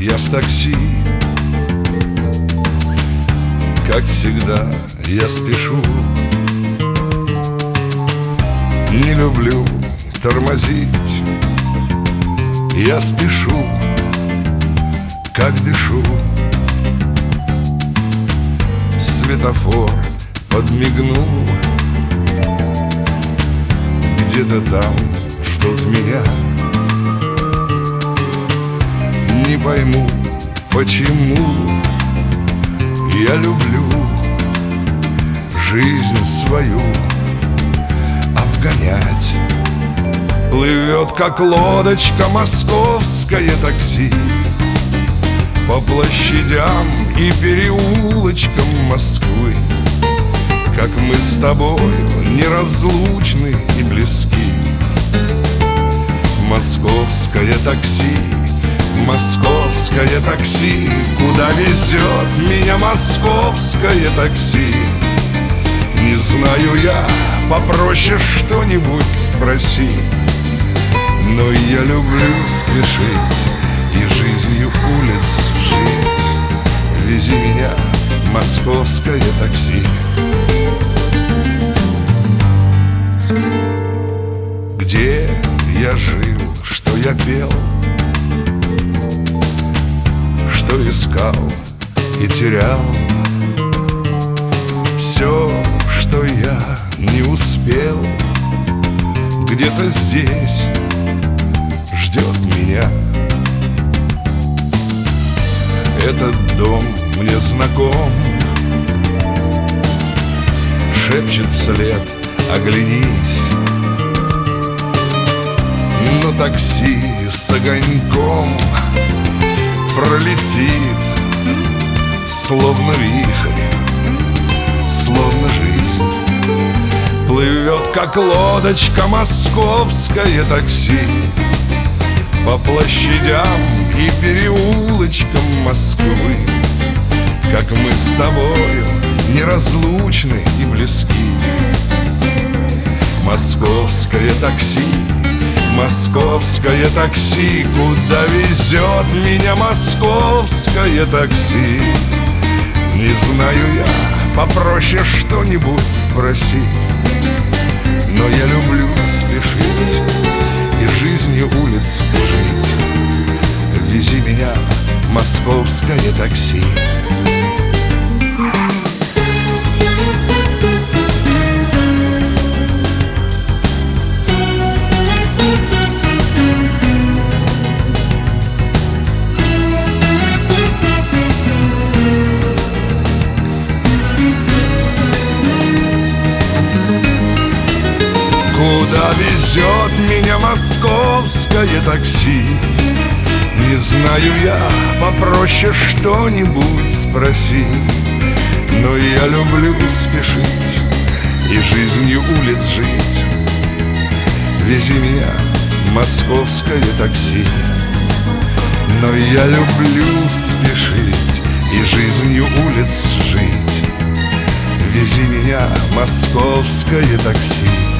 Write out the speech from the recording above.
я в такси. Как всегда, я спешу. Не люблю тормозить. Я спешу, как дышу. Светофор подмигнул. Где-то там ждут меня. Не пойму, почему я люблю жизнь свою обгонять. Плывет, как лодочка, московское такси по площадям и переулочкам Москвы. Как мы с тобой неразлучны и близки. Московское такси, московское такси, куда везет меня московское такси? Не знаю я, попроще что-нибудь спроси. Но я люблю спешить и жизнью улиц жить. Вези меня, московское такси. Где я жил, что я пел, что искал и терял, все, что я не успел, где-то здесь ждет меня. Этот дом мне знаком, шепчет вслед: оглянись. Но такси с огоньком пролетит, словно вихрь, словно жизнь. Плывет, как лодочка, московское такси по площадям и переулочкам Москвы. Как мы с тобою неразлучны и близки. Московское такси, московское такси, куда везет меня московское такси? Не знаю я, попроще что-нибудь спроси. Но я люблю спешить и жизнью улиц жить. Вези меня, московское такси. Куда везет меня московское такси? Не знаю я, попроще что-нибудь спроси. Но я люблю спешить и жизнью улиц жить. Вези меня, московское такси. Но я люблю спешить и жизнью улиц жить. Вези меня, московское такси.